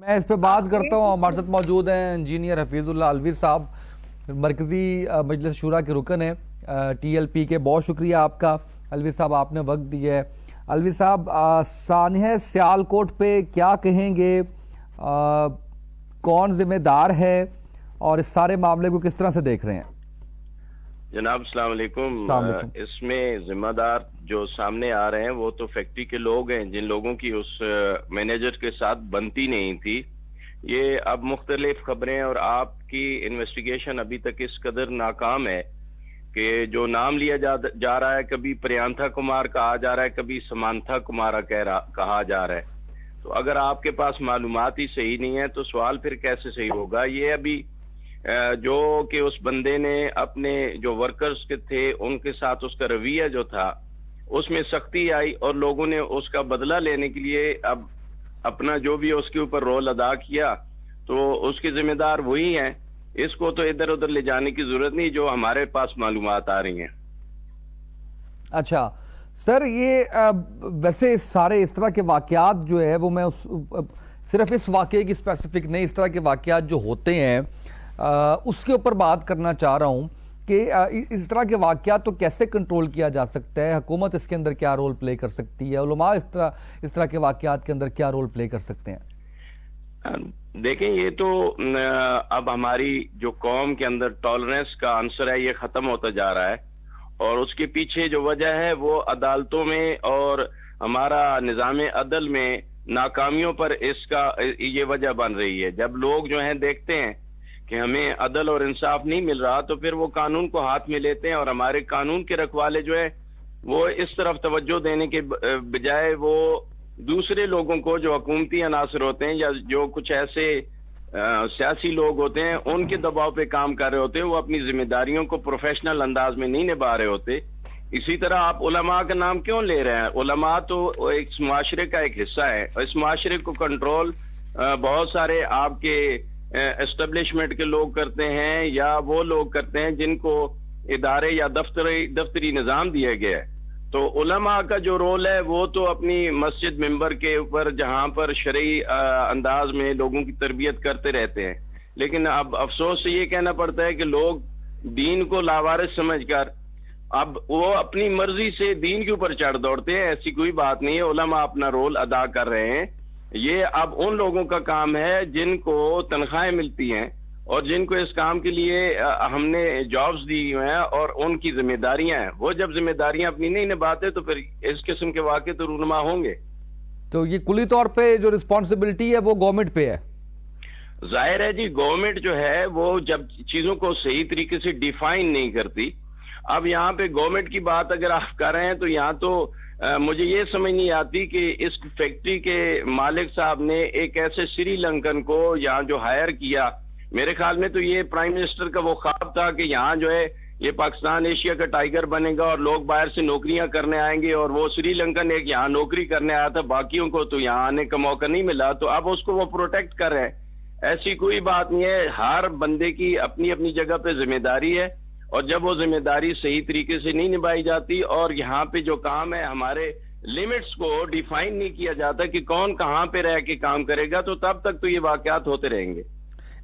मैं इस पे बात करता हूँ। हमारे साथ मौजूद हैं इंजीनियर हफीजुल्लाह अलवी साहब, मरकजी मजलिस शुरा के रुकन है TLP के। बहुत शुक्रिया आपका अलवी साहब, आपने वक्त दिया है। अलवी साहब, सानह सियालकोट पे क्या कहेंगे, कौन जिम्मेदार है और इस सारे मामले को किस तरह से देख रहे हैं? जनाब अस्सलाम वालेकुम। इसमें जिम्मेदार जो सामने आ रहे हैं वो तो फैक्ट्री के लोग हैं, जिन लोगों की उस मैनेजर के साथ बनती नहीं थी। ये अब मुख्तलिफ खबरें और आपकी इन्वेस्टिगेशन अभी तक इस कदर नाकाम है कि जो नाम लिया जा रहा है, कभी प्रियांथा कुमार कहा जा रहा है, कभी समांथा कुमारा कहा जा रहा है। तो अगर आपके पास मालूमात ही सही नहीं है तो सवाल फिर कैसे सही होगा? ये अभी जो कि उस बंदे ने अपने जो वर्कर्स के थे उनके साथ उसका रवैया जो था उसमें सख्ती आई और लोगों ने उसका बदला लेने के लिए अब अपना जो भी उसके ऊपर रोल अदा किया, तो उसके जिम्मेदार वही हैं। इसको तो इधर उधर ले जाने की जरूरत नहीं, जो हमारे पास मालूमात आ रही हैं। अच्छा सर, ये वैसे सारे इस तरह के वाकयात जो है वो मैं सिर्फ इस वाकये की स्पेसिफिक नहीं, इस तरह के वाकयात जो होते हैं उसके ऊपर बात करना चाह रहा हूं कि इस तरह के वाकयात तो कैसे कंट्रोल किया जा सकता है, हुकूमत इसके अंदर क्या रोल प्ले कर सकती है, उलमा इस तरह के वाकयात के अंदर क्या रोल प्ले कर सकते हैं? देखें, ये तो अब हमारी जो कौम के अंदर टॉलरेंस का आंसर है ये खत्म होता जा रहा है और उसके पीछे जो वजह है वो अदालतों में और हमारा निज़ाम अदल में नाकामियों पर इसका ये वजह बन रही है। जब लोग जो हैं देखते हैं कि हमें अदल और इंसाफ नहीं मिल रहा तो फिर वो कानून को हाथ में लेते हैं और हमारे कानून के रखवाले जो है वो इस तरफ तवज्जो देने के बजाय वो दूसरे लोगों को, जो हुकूमती अनासर होते हैं या जो कुछ ऐसे सियासी लोग होते हैं, उनके दबाव पे काम कर रहे होते हैं। वो अपनी जिम्मेदारियों को प्रोफेशनल अंदाज में नहीं निभा रहे होते। इसी तरह आप उलमा का नाम क्यों ले रहे हैं? उलमा तो एक माशरे का एक हिस्सा है और इस माशरे को कंट्रोल बहुत सारे आपके एस्टेब्लिशमेंट के लोग करते हैं या वो लोग करते हैं जिनको इदारे या दफ्तरी निज़ाम दिया गया है। तो उलमा का जो रोल है वो तो अपनी मस्जिद मिंबर के ऊपर जहां पर शरई अंदाज में लोगों की तरबियत करते रहते हैं, लेकिन अब अफसोस से ये कहना पड़ता है कि लोग दीन को लावारिस समझकर अब वो अपनी मर्जी से दीन के ऊपर चढ़ दौड़ते हैं। ऐसी कोई बात नहीं है, उलमा अपना रोल अदा कर रहे हैं। ये अब उन लोगों का काम है जिनको तनख्वाहें मिलती हैं और जिनको इस काम के लिए हमने जॉब्स दी हुए हैं और उनकी जिम्मेदारियां हैं। वो जब जिम्मेदारियां अपनी नहीं निभाते तो फिर इस किस्म के वाक़े तो रूनुमा होंगे। तो ये कुली तौर पे जो रिस्पॉन्सिबिलिटी है वो गवर्नमेंट पे है। जाहिर है जी, गवर्नमेंट जो है वो जब चीजों को सही तरीके से डिफाइन नहीं करती। अब यहाँ पे गवर्नमेंट की बात अगर आप कर रहे हैं तो यहाँ तो मुझे ये समझ नहीं आती कि इस फैक्ट्री के मालिक साहब ने एक ऐसे श्रीलंकन को यहाँ जो हायर किया, मेरे ख्याल में तो ये प्राइम मिनिस्टर का वो ख्वाब था कि यहाँ जो है ये पाकिस्तान एशिया का टाइगर बनेगा और लोग बाहर से नौकरियां करने आएंगे, और वो श्रीलंकन एक यहाँ नौकरी करने आया था, बाकियों को तो यहाँ आने का मौका नहीं मिला, तो अब उसको वो प्रोटेक्ट कर रहे हैं। ऐसी कोई बात नहीं है, हर बंदे की अपनी अपनी जगह पे जिम्मेदारी है और जब वो जिम्मेदारी सही तरीके से नहीं निभाई जाती और यहाँ पे जो काम है हमारे लिमिट्स को डिफाइन नहीं किया जाता कि कौन कहाँ पे रह के काम करेगा, तो तब तक तो ये वाकयात होते रहेंगे।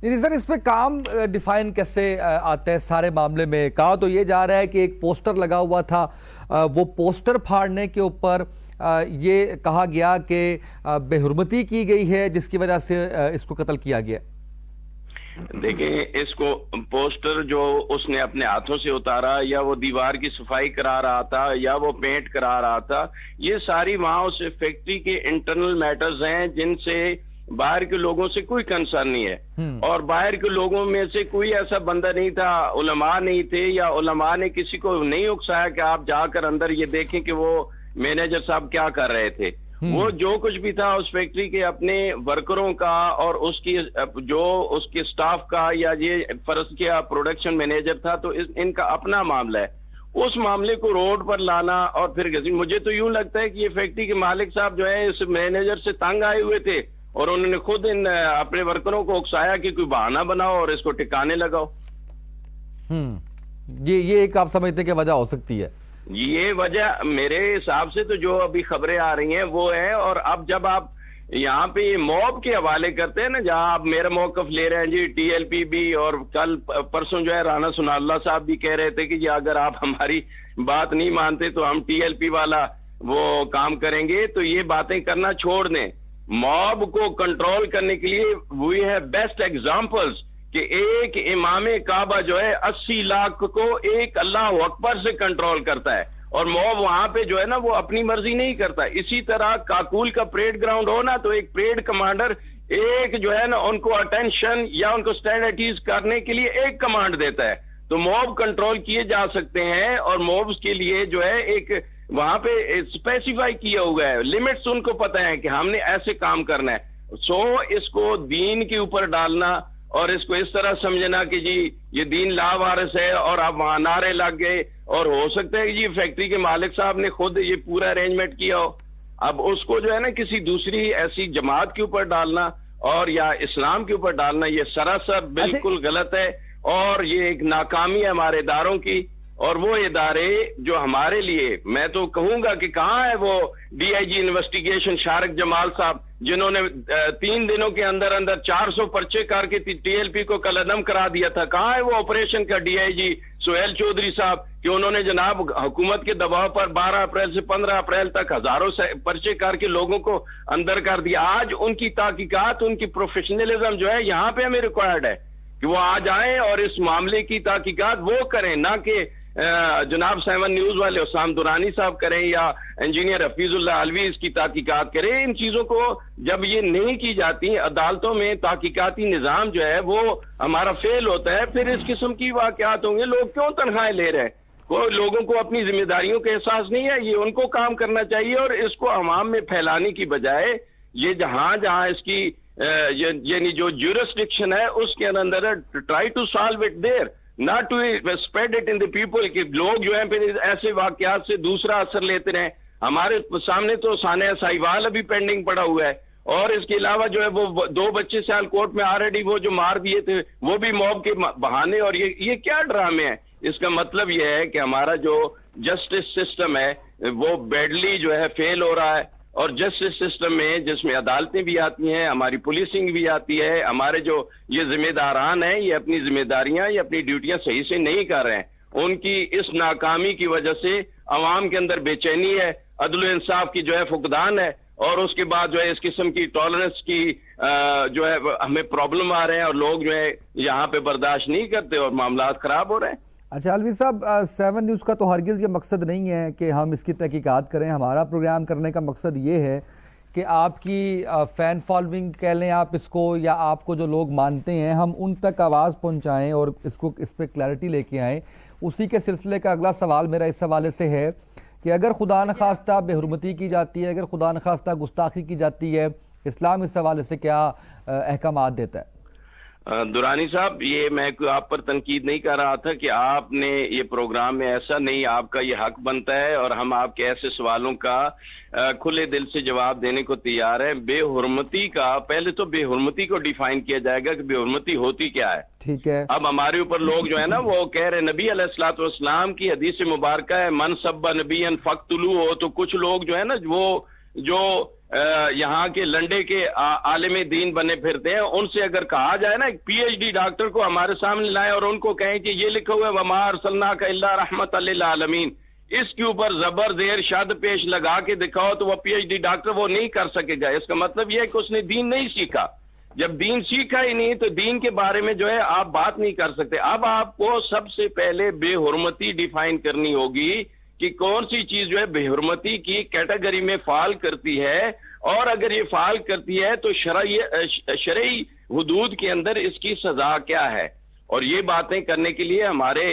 नहीं सर, इस पे काम डिफाइन कैसे आता है सारे मामले में? कहा तो ये जा रहा है कि एक पोस्टर लगा हुआ था, वो पोस्टर फाड़ने के ऊपर ये कहा गया कि बेहुरमती की गई है जिसकी वजह से इसको कत्ल किया गया। देखिए, इसको पोस्टर जो उसने अपने हाथों से उतारा या वो दीवार की सफाई करा रहा था या वो पेंट करा रहा था, ये सारी वहां उस फैक्ट्री के इंटरनल मैटर्स हैं जिनसे बाहर के लोगों से कोई कंसर्न नहीं है। और बाहर के लोगों में से कोई ऐसा बंदा नहीं था, उलमा नहीं थे या उलमा ने किसी को नहीं उकसाया कि आप जाकर अंदर ये देखें कि वो मैनेजर साहब क्या कर रहे थे। वो जो कुछ भी था उस फैक्ट्री के अपने वर्करों का और उसकी जो उसके स्टाफ का या ये फर्ज किया प्रोडक्शन मैनेजर था, तो इनका अपना मामला है। उस मामले को रोड पर लाना और फिर मुझे तो यूं लगता है कि ये फैक्ट्री के मालिक साहब जो है इस मैनेजर से तंग आए हुए थे और उन्होंने खुद इन अपने वर्करों को उकसाया कि कोई बहाना बनाओ और इसको टिकाने लगाओ। ये एक आप समझते कि वजह हो सकती है? ये वजह मेरे हिसाब से तो जो अभी खबरें आ रही हैं वो है। और अब जब आप यहाँ पे ये मॉब के हवाले करते हैं ना, जहाँ आप मेरा मौकफ ले रहे हैं जी टीएलपी भी, और कल परसों जो है राना सुनाल्ला साहब भी कह रहे थे कि जी अगर आप हमारी बात नहीं मानते तो हम टीएलपी वाला वो काम करेंगे। तो ये बातें करना छोड़ दें। मॉब को कंट्रोल करने के लिए वी हैव बेस्ट एग्जांपल्स कि एक इमाम काबा जो है 80 लाख को एक अल्लाह अकबर से कंट्रोल करता है, और मॉब वहां पे जो है ना वो अपनी मर्जी नहीं करता। इसी तरह काकुल का परेड ग्राउंड हो ना, तो एक परेड कमांडर एक जो है ना उनको अटेंशन या उनको स्टैंड एट ईज करने के लिए एक कमांड देता है। तो मॉब कंट्रोल किए जा सकते हैं, और मॉब्स के लिए जो है एक वहां पे स्पेसिफाई किया हुआ है, लिमिट्स उनको पता है कि हमने ऐसे काम करना है। सो इसको दीन के ऊपर डालना और इसको इस तरह समझना कि जी ये दीन लावारिस है और आप वहां नारे लग गए, और हो सकता है कि जी फैक्ट्री के मालिक साहब ने खुद ये पूरा अरेंजमेंट किया हो, अब उसको जो है ना किसी दूसरी ऐसी जमात के ऊपर डालना और या इस्लाम के ऊपर डालना, ये सरासर बिल्कुल गलत है, और ये एक नाकामी है हमारे इदारों की। और वो इदारे जो हमारे लिए, मैं तो कहूंगा कि कहाँ है वो डीआईजी इन्वेस्टिगेशन शारिक जमाल साहब, जिन्होंने 3 दिनों के अंदर अंदर 400 पर्चे करके टीएलपी को कलअदम करा दिया था। कहाँ है वो ऑपरेशन का डीआईजी सुहेल चौधरी साहब, कि उन्होंने जनाब हुकूमत के दबाव पर 12 अप्रैल से 15 अप्रैल तक हजारों पर्चे करके लोगों को अंदर कर दिया। आज उनकी ताकीकात, उनकी प्रोफेशनलिज्म जो है यहाँ पे हमें रिक्वायर्ड है कि वो आ जाएं और इस मामले की ताकीकात वो करें, ना कि जनाब 7 न्यूज वाले उस्मान दुरानी साहब करें या इंजीनियर हफीजुल्लाह अलवी इसकी ताकीकात करें। इन चीजों को जब ये नहीं की जाती, अदालतों में ताकीकाती निजाम जो है वो हमारा फेल होता है, फिर इस किस्म की वाकयात होंगे। लोग क्यों तनख्वाहें ले रहे हैं? कोई लोगों को अपनी जिम्मेदारियों का एहसास नहीं है, ये उनको काम करना चाहिए। और इसको अवाम में फैलाने की बजाय ये जहां जहां इसकी यानी जो ज्यूरिसडिक्शन है उसके अंदर try to solve it there, not to spread it in the people, कि लोग जो है फिर ऐसे वाकयात से दूसरा असर लेते रहे। हमारे सामने तो सानिया साहिवाल अभी पेंडिंग पड़ा हुआ है, और इसके अलावा जो है वो 2 बच्चे साल कोर्ट में ऑलरेडी वो जो मार दिए थे वो भी मॉब के बहाने। और ये क्या ड्रामे हैं? इसका मतलब यह है कि हमारा जो जस्टिस सिस्टम है वो बैडली जो है फेल हो रहा है। और जस्टिस सिस्टम में जिसमें अदालतें भी आती हैं, हमारी पुलिसिंग भी आती है, हमारे जो ये जिम्मेदारान हैं ये अपनी जिम्मेदारियां या अपनी ड्यूटियां सही से नहीं कर रहे हैं। उनकी इस नाकामी की वजह से अवाम के अंदर बेचैनी है, अदल इंसाफ की जो है फुकदान है, और उसके बाद जो है इस किस्म की टॉलरेंस की जो है हमें प्रॉब्लम आ रहे हैं, और लोग जो है यहाँ पे बर्दाश्त नहीं करते और मामला खराब हो रहे हैं। अच्छा अलवी साहब, 7 न्यूज़ का तो हरगिज़ ये मकसद नहीं है कि हम इसकी तहकीकात करें। हमारा प्रोग्राम करने का मकसद ये है कि आपकी फ़ैन फॉलोइंग कह लें आप इसको, या आपको जो लोग मानते हैं हम उन तक आवाज़ पहुंचाएं और इसको इस पर क्लैरिटी लेके आएँ। उसी के सिलसिले का अगला सवाल मेरा इस हवाले से है कि अगर खुदा न खास्ता बेहुरमती की जाती है, अगर खुदा न खास्ता गुस्ताखी की जाती है, इस्लाम इस हवाले से क्या अहकामात देता है? दुरानी साहब, ये मैं आप पर तनकीद नहीं कर रहा था कि आपने ये प्रोग्राम में ऐसा नहीं, आपका ये हक बनता है और हम आपके ऐसे सवालों का खुले दिल से जवाब देने को तैयार है। बेहुरमती का पहले तो बेहुरमती को डिफाइन किया जाएगा कि बेहुरमती होती क्या है। ठीक है, अब हमारे ऊपर लोग जो है ना वो कह रहे नबी अलैहिस्सलातु वस्सलाम की हदीस मुबारक है मन सब्बा नबियन फक्तुलू हो, तो कुछ लोग जो है ना वो जो यहाँ के लंडे के आलिम दीन बने फिरते हैं, उनसे अगर कहा जाए ना एक पीएचडी डॉक्टर को हमारे सामने लाए और उनको कहें कि ये लिखा हुआ है वमा अरसलनाका इल्ला रहमतल लिल आलमीन, इसके ऊपर जबर देर शद पेश लगा के दिखाओ, तो वो पीएचडी डॉक्टर वो नहीं कर सकेगा। इसका मतलब यह है कि उसने दीन नहीं सीखा। जब दीन सीखा ही नहीं तो दीन के बारे में जो है आप बात नहीं कर सकते। अब आपको सबसे पहले बेहुरमती डिफाइन करनी होगी कि कौन सी चीज जो है बेहुरमती की कैटेगरी में फाल करती है, और अगर ये फाल करती है तो शरई हुदूद के अंदर इसकी सजा क्या है। और ये बातें करने के लिए हमारे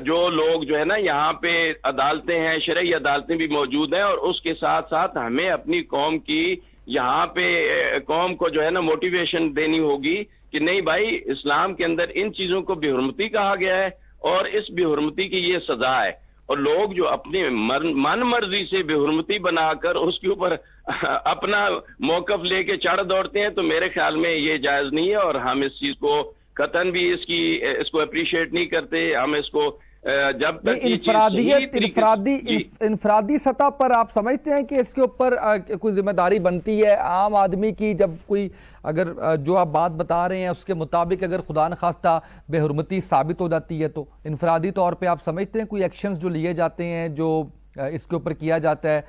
जो लोग जो है ना यहाँ पे अदालतें हैं, शरई अदालतें भी मौजूद हैं, और उसके साथ साथ हमें अपनी कौम की यहाँ पे कौम को जो है ना मोटिवेशन देनी होगी कि नहीं भाई, इस्लाम के अंदर इन चीजों को बेहुरमती कहा गया है और इस बेहुरमती की ये सजा है। और लोग जो अपने मन मर्जी से बेहुरमती बनाकर उसके ऊपर अपना मौकफ लेके चढ़ दौड़ते हैं, तो मेरे ख्याल में ये जायज नहीं है, और हम इस चीज को कतन भी इसको अप्रिशिएट नहीं करते। हम इसको जब नहीं, तक ये चीज सही तरीके से जी, इंफरादी सतह पर आप समझते हैं कि इसके ऊपर कोई जिम्मेदारी बनती है आम आदमी की, जब कोई अगर जो आप बात बता रहे हैं उसके मुताबिक अगर खुदा न खास्ता बेहुरमती साबित हो जाती है, तो इंफरादी तौर पे आप समझते हैं कोई एक्शंस जो लिए जाते हैं, जो इसके ऊपर किया जाता है,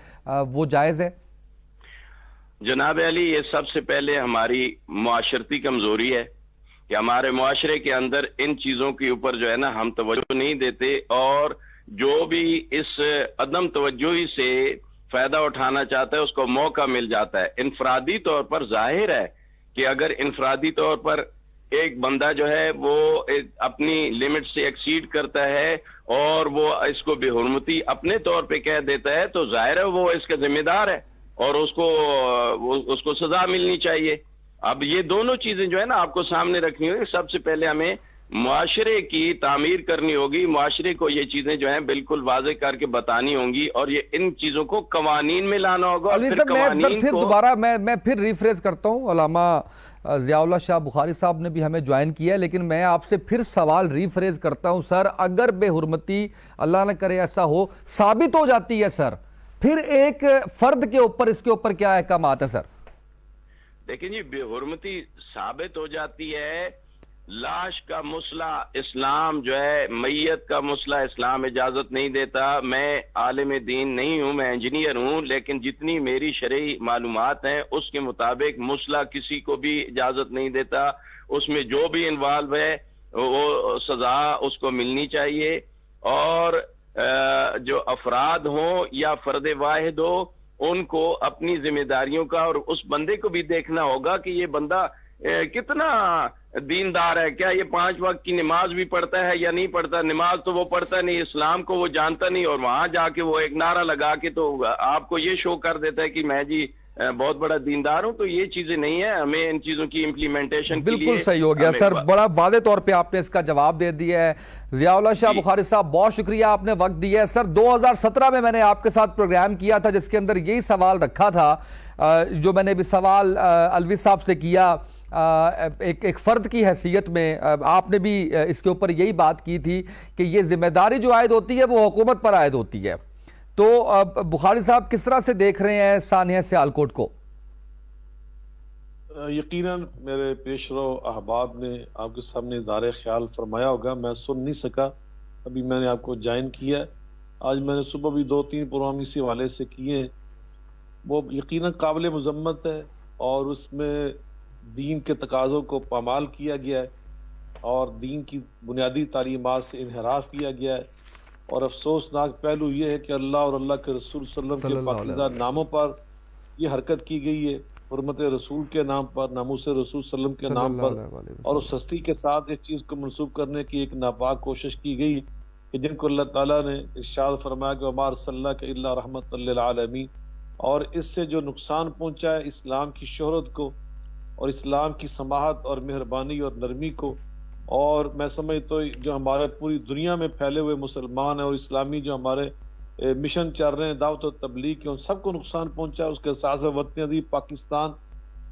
वो जायज़ है? जनाब अली, ये सबसे पहले हमारी मुआशरती कमजोरी है कि हमारे मुआशरे के अंदर इन चीजों के ऊपर जो है ना हम तवज्जो नहीं देते, और जो भी इस अदम तवज्जोही से फायदा उठाना चाहता है उसको मौका मिल जाता है। इनफरादी तौर पर जाहिर है कि अगर इनफरादी तौर पर एक बंदा जो है वो अपनी लिमिट से एक्सीड करता है और वो इसको बेहुरमती अपने तौर पे कह देता है, तो जाहिर है वो इसका जिम्मेदार है और उसको सजा मिलनी चाहिए। अब ये दोनों चीजें जो है ना आपको सामने रखनी होगी। सबसे पहले हमें मुआशरे की तामीर करनी होगी, मुआशरे को ये चीजें जो है बिल्कुल वाजे करके बतानी होंगी और ये इन चीजों को कवानीन में लाना होगा। फिर दोबारा मैं फिर रिफ्रेश करता हूँ, अल्लामा ज़ियाउल्लाह शाह बुखारी साहब ने भी हमें ज्वाइन किया है, लेकिन मैं आपसे फिर सवाल रिफ्रेश करता हूँ सर, अगर बेहुरमती अल्लाह न करे ऐसा हो साबित हो जाती है सर, फिर एक फर्द के ऊपर इसके ऊपर क्या अहकामात है सर? देखिए जी, बेहुरमती साबित हो जाती है, लाश का मुसला इस्लाम जो है, मैयत का मुसला इस्लाम इजाजत नहीं देता। मैं आलिम दीन नहीं हूं, मैं इंजीनियर हूं, लेकिन जितनी मेरी शरई मालूमात हैं उसके मुताबिक मुसला किसी को भी इजाजत नहीं देता। उसमें जो भी इन्वॉल्व है वो सजा उसको मिलनी चाहिए, और जो अफराद हों या फर्द वाहिद हो उनको अपनी जिम्मेदारियों का और उस बंदे को भी देखना होगा कि ये बंदा कितना दीनदार है, क्या ये 5 वक्त की नमाज भी पढ़ता है या नहीं पढ़ता। नमाज तो वो पढ़ता नहीं, इस्लाम को वो जानता नहीं, और वहां जाके वो एक नारा लगा के तो आपको ये शो कर देता है कि मैं जी बहुत बड़ा दीनदार हूं। तो ये चीजें नहीं है, हमें इन चीजों की इम्प्लीमेंटेशन बिल्कुल सही हो गया सर, बड़ा वादे तौर पे आपने इसका जवाब दे दिया है। ज़ियाउल्लाह शाह बुखारी साहब, बहुत शुक्रिया, आपने वक्त दिया है सर। 2017 में मैंने आपके साथ प्रोग्राम किया था जिसके अंदर यही सवाल रखा था, जो मैंने भी सवाल अलवी साहब से किया, एक फर्द की हैसियत में आपने भी इसके ऊपर यही बात की थी कि ये जिम्मेदारी जो आयद होती है वो हुकूमत पर आयद होती है। तो बुखारी साहब किस तरह से देख रहे हैं सानिया सियालकोट को? यकीनन मेरे पेशरो अहबाब ने आपके सामने दारे ख्याल फरमाया होगा, मैं सुन नहीं सका, अभी मैंने आपको ज्वाइन किया। आज मैंने सुबह भी 2-3 प्रोग्राम इसी हवाले से किए, वो यकीनन काबिल मजम्मत है और उसमें दीन के तकाज़ों को पामाल किया गया है और दीन की बुनियादी तालीमात से इनहराफ किया गया है। और अफसोसनाक पहलू ये है कि अल्लाह और अल्लाह के रसूल सल्लल्लाहु अलैहि वसल्लम के पाकीज़ा नामों पर यह हरकत की गई है, हुर्मत रसूल के नाम पर, नामूस रसूल सल्लम के नाम पर, और उस हस्ती के साथ इस चीज़ को मनसूब करने की एक नापाक कोशिश की गई कि जिनको अल्लाह ताला ने इरशाद फरमाया कि वमा अर्सलनाका इल्ला रहमतल लिल आलमीन। और इससे जो नुकसान पहुंचा है इस्लाम की शोहरत को और इस्लाम की समाहत और मेहरबानी और नरमी को, और मैं समझता हूँ जो हमारे पूरी दुनिया में फैले हुए मुसलमान हैं और इस्लामी जो हमारे मिशन चल रहे हैं दावत और तबलीग के, उन सबको नुकसान पहुंचा। उसके साथ वतन अजीब पाकिस्तान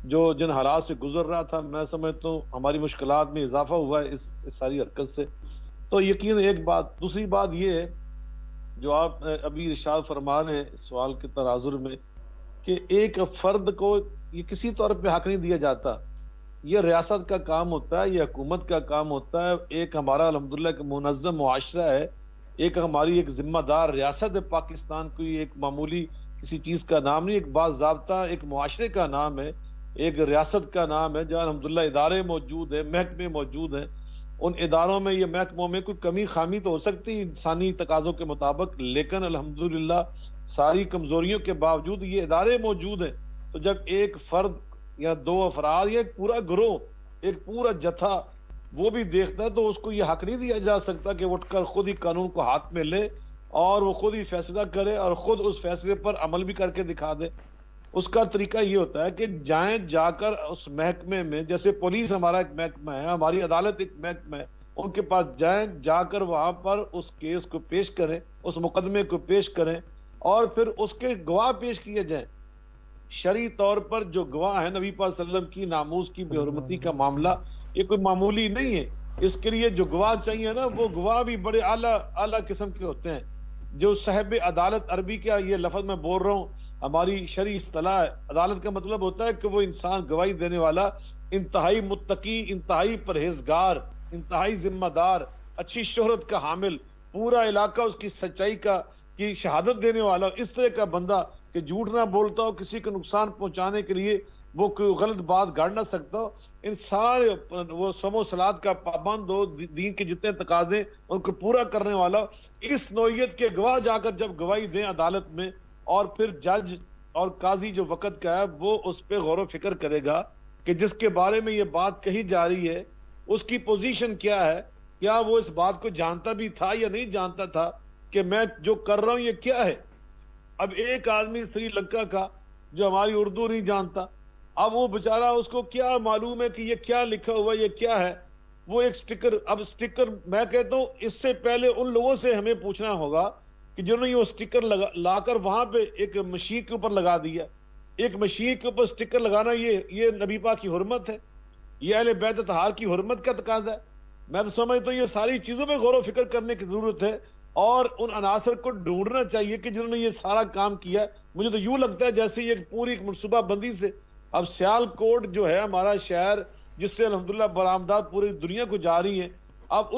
जो जिन हालात से गुजर रहा था, मैं समझता हूँ हमारी मुश्किलात में इजाफा हुआ है इस सारी हरकत से। तो यकीन एक बात। दूसरी बात ये है जो आप अभी इरशाद फरमा रहे हैं सवाल के तनाजुर में कि एक फर्द को ये किसी तौर पे हक नहीं दिया जाता, ये रियासत का काम होता है, ये हुकूमत का काम होता है। एक हमारा अल्हम्दुलिल्लाह एक मुनज़्ज़म मुआशरा है, एक हमारी एक जिम्मेदार रियासत है पाकिस्तान, कोई एक मामूली किसी चीज का नाम नहीं, एक बाज़ाब्ता एक मुआशरे का नाम है, एक रियासत का नाम है जहाँ अल्हम्दुलिल्लाह इदारे मौजूद है, महकमे मौजूद हैं। उन इदारों में, ये महकमों में कोई कमी खामी तो हो सकती है इंसानी तकाज़ों के मुताबिक, लेकिन अल्हम्दुलिल्लाह सारी कमजोरियों के बावजूद ये इदारे मौजूद हैं। तो जब एक फर्द या 2 अफराद या एक पूरा ग्रोह, एक पूरा जथा वो भी देखता है, तो उसको ये हक नहीं दिया जा सकता कि उठकर खुद ही कानून को हाथ में ले और वो खुद ही फैसला करे और खुद उस फैसले पर अमल भी करके दिखा दे। उसका तरीका ये होता है कि जाकर उस महकमे में, जैसे पुलिस हमारा एक महकमा है, हमारी अदालत एक महकमा है, उनके पास जाकर वहां पर उस केस को पेश करें, उस मुकदमे को पेश करें और फिर उसके गवाह पेश किए जाएं। शरई तौर पर जो गवाह है नबी पाक सल्लल्लाहु अलैहि वसल्लम की नामूस की बेहुरमती का मामला, ये कोई मामूली नहीं है। इसके लिए जो गवाह चाहिए ना, वो गवाह भी बड़े आला आला किस्म के होते हैं। जो साहिब अदालत, अरबी का ये लफ्ज मैं बोल रहा हूँ, हमारी शरी इस्तिलाह है। अदालत का मतलब होता है कि वो इंसान गवाही देने वाला इंतहाई मुत्तकी, इंतहाई परहेजगार, इंतहाई जिम्मेदार, अच्छी शोहरत का हामिल, पूरा इलाका उसकी सच्चाई की शहादत देने वाला, इस तरह का बंदा कि झूठ ना बोलता हो, किसी को नुकसान पहुंचाने के लिए वो कोई गलत बात गाड़ ना सकता हो। इन सारे वो समो सलाद का पाबंद हो, दीन के जितने तकाजे उनको पूरा करने वाला, इस नौइयत के गवाह जाकर जब गवाही दें अदालत में, और फिर जज और काजी जो वक्त का है वो उस पर गौर फिक्र करेगा कि जिसके बारे में ये बात कही जा रही है उसकी पोजीशन क्या है, क्या वो इस बात को जानता भी था या नहीं जानता था कि मैं जो कर रहा हूं ये क्या है। अब एक आदमी श्रीलंका का जो हमारी उर्दू नहीं जानता, अब वो बेचारा, उसको क्या मालूम है कि ये क्या लिखा हुआ, ये क्या है। वो एक स्टिकर, अब स्टिकर मैं कहता हूं इससे पहले उन लोगों से हमें पूछना होगा कि जिन्होंने वो स्टिकर लाकर वहां पे एक मशीन के ऊपर लगा दिया। एक मशीन के ऊपर स्टिकर लगाना ये नबी पाक की हुर्मत है, ये अहले बैत तहार की हुर्मत का तकाजा है। मैं तो समझता हूं ये सारी चीजों में गौर फिक्र करने की जरूरत है और उन अनासर को ढूंढना चाहिए कि जिन्होंने ये सारा काम किया। मुझे तो यूं लगता है जैसे ये पूरी मनसूबा बंदी से, अब सियालकोट जो है हमारा शहर जिससे अल्हम्दुलिल्लाह बरामदात पूरी दुनिया को जा रही है, अब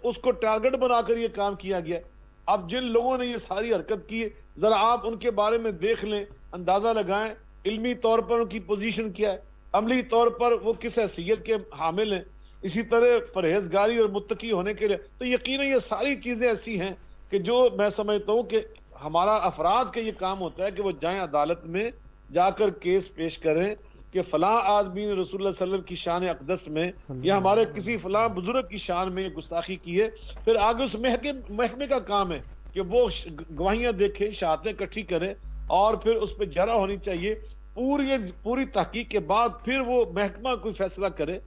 उसको टारगेट बनाकर ये काम किया गया। अब जिन लोगों ने ये सारी हरकत की है, जरा आप उनके बारे में देख लें, अंदाजा लगाएं इल्मी तौर पर उनकी पोजीशन क्या है, अमली तौर पर वो किस हैसियत के हामिल हैं, इसी तरह परहेजगारी और मुत्तकी होने के लिए। तो यकीनन ये सारी चीजें ऐसी हैं कि जो मैं समझता हूं कि हमारा अफराद का ये काम होता है कि वो जाएं अदालत में जाकर केस पेश करें कि फलां आदमी ने रसूलुल्लाह सल्लल्लाहु अलैहि वसल्लम की शान अक़दस में या हमारे किसी फलां बुजुर्ग की शान में गुस्ताखी की है। फिर आगे उस महकमे का काम है कि वो गवाहियां देखे, शहादतें इकट्ठी करे और फिर उस पर जरा होनी चाहिए। पूरी तहकीक के बाद फिर वो महकमा कोई फैसला करे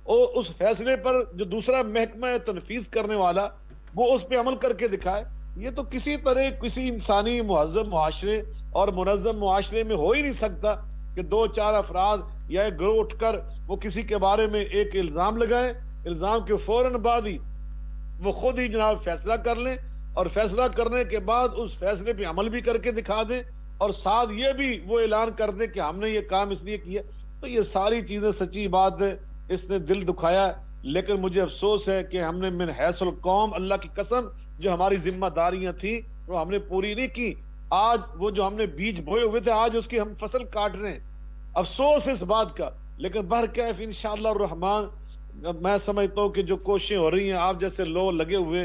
और उस फैसले पर जो दूसरा महकमा है तनफीज करने वाला, वो उस पर अमल करके दिखाए। ये तो किसी तरह किसी इंसानी मुहज़्ज़म मुआशरे और मुनज़्ज़म मुआशरे में हो ही नहीं सकता कि दो चार अफराद या एक गिरोह उठकर वो किसी के बारे में एक इल्जाम लगाए, इल्जाम के फौरन बाद ही वो खुद ही जनाब फैसला कर लें और फैसला करने के बाद उस फैसले पे अमल भी करके दिखा दें और साथ ये भी वो ऐलान कर दें कि हमने ये काम इसलिए किया। तो ये सारी चीजें सच्ची बात है, इसने दिल दुखाया, लेकिन मुझे अफसोस है कि हमने मिन हैसुल कौम, अल्लाह की कसम, जो हमारी जिम्मेदारियां थी वो हमने पूरी नहीं की। आज वो जो हमने बीज बोए हुए थे, आज उसकी हम फसल काट रहे हैं। अफसोस इस बात का, लेकिन बहरकैफ इंशाअल्लाह रहमान मैं समझता हूँ कि जो कोशिशें हो रही हैं, आप जैसे लोग लगे हुए,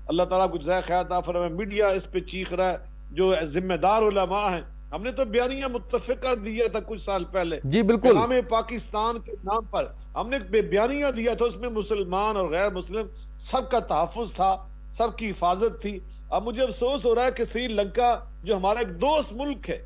अल्लाह ताला कुछ ज़ाय खैर अता फरमाए, मीडिया इस पे चीख रहा है, जो जिम्मेदार उलमा हैं। हमने तो बयानिया मुत्तफिका दिया था कुछ साल पहले, जी बिल्कुल, नाम पाकिस्तान के नाम पर हमने बयानिया दिया था, उसमें मुसलमान और गैर मुस्लिम सबका तहफ़्फ़ुज़ था, सबकी हिफाजत थी। अब मुझे अफसोस हो रहा है कि श्रीलंका जो हमारा एक दोस्त मुल्क है,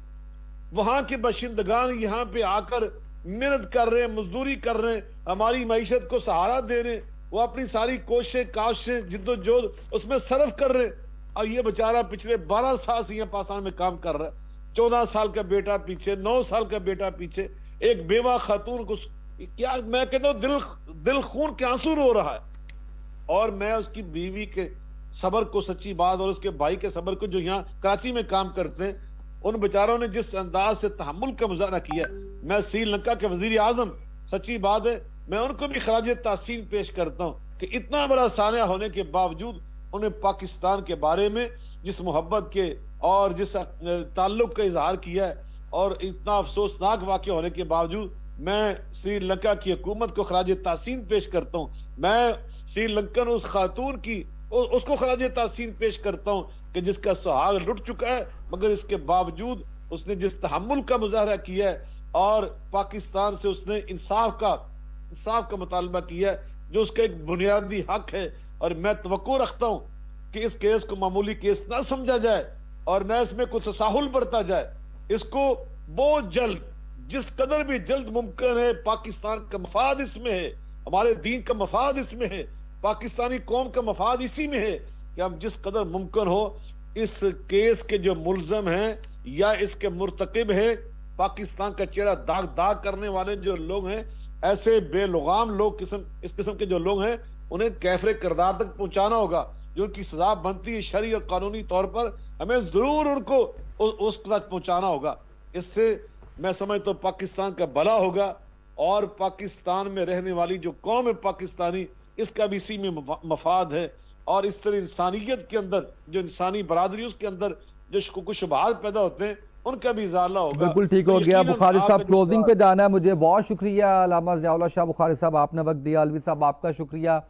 वहां के बाशिंदगान यहाँ पे आकर मेहनत कर रहे हैं, मजदूरी कर रहे हैं, हमारी मईशत को सहारा दे रहे हैं, वो अपनी सारी कोशिशें काशिशें जिद्दोजहद उसमें सर्फ कर रहे हैं। और ये बेचारा पिछले 12 साल से यहाँ पाकिस्तान में काम कर रहा है, 14 साल का बेटा पीछे, 9 साल का बेटा पीछे, एक बेवा खातून को, क्या मैं कहता हूँ दिल खून के आंसू रो रहा है। और मैं उसकी बीवी के सबर को, सच्ची बात, और उसके भाई के सबर को, जो यहाँ कराची में काम करते हैं, उन बेचारों ने जिस अंदाज से तहम्मुल का मुजाहरा किया, मैं श्रीलंका के वजीर आजम, सच्ची बात है, मैं उनको भी खराज तहसीन पेश करता हूँ कि इतना बड़ा सानिया होने के बावजूद उन्हें पाकिस्तान के बारे में जिस मोहब्बत के और जिस ताल्लुक का इजहार किया है, और इतना अफसोसनाक वाक़या होने के बावजूद मैं श्रीलंका की हुकूमत को खराज तहसीन पेश करता हूँ। मैं श्रीलंकन उस खातून की उसको खराज तहसीन पेश करता हूँ कि जिसका सुहाग लुट चुका है, मगर इसके बावजूद उसने जिस तहम्मुल का मुजाहरा किया है और पाकिस्तान से उसने इंसाफ का मुतालबा किया है, जो उसका एक बुनियादी हक है। और मैं तवक्को रखता हूं कि इस केस को मामूली केस ना समझा जाए और न इसमें कुछ तसाहुल बरता जाए। इसको बहुत जल्द, जिस कदर भी जल्द मुमकिन है, पाकिस्तान का मफाद इसमें है, हमारे दीन का मफाद इसमें है, पाकिस्तानी कौम का मफाद इसी में है कि हम जिस कदर मुमकिन हो इस केस के जो मुल्जम हैं या इसके मुर्तकिब हैं, पाकिस्तान का चेहरा दाग करने वाले जो लोग हैं, ऐसे बेलुगाम लोग इस किस्म के जो लोग हैं उन्हें कैफरे किरदार तक पहुंचाना होगा। जो उनकी सजा बनती है शरई और कानूनी तौर पर, हमें जरूर उनको उस तक पहुंचाना होगा। इससे मैं समझता हूं पाकिस्तान का भला होगा और पाकिस्तान में रहने वाली जो कौम है पाकिस्तानी, इसका भी इसी में मफाद है। और इस तरह इंसानियत के अंदर जो इंसानी बरादरी उसके अंदर जो शुकुश शुबहात पैदा होते हैं उनका भी इजाला होगा। बिल्कुल ठीक हो गया। बुखारी साहब क्लोजिंग पे जाना है मुझे। बहुत शुक्रिया अल्लामा ज़ियाउल्लाह शाह बुखारी साहब, आपने वक्त दिया। अलवी साहब आपका शुक्रिया।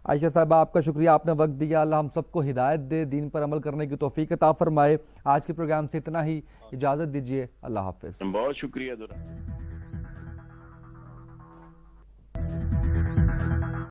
आयशा साहब आपका शुक्रिया, आपने वक्त दिया। अल्लाह हम सबको हिदायत दे, दीन पर अमल करने की तौफीक अता फरमाए। आज के प्रोग्राम से इतना ही, इजाज़त दीजिए। अल्लाह हाफिज़। बहुत शुक्रिया।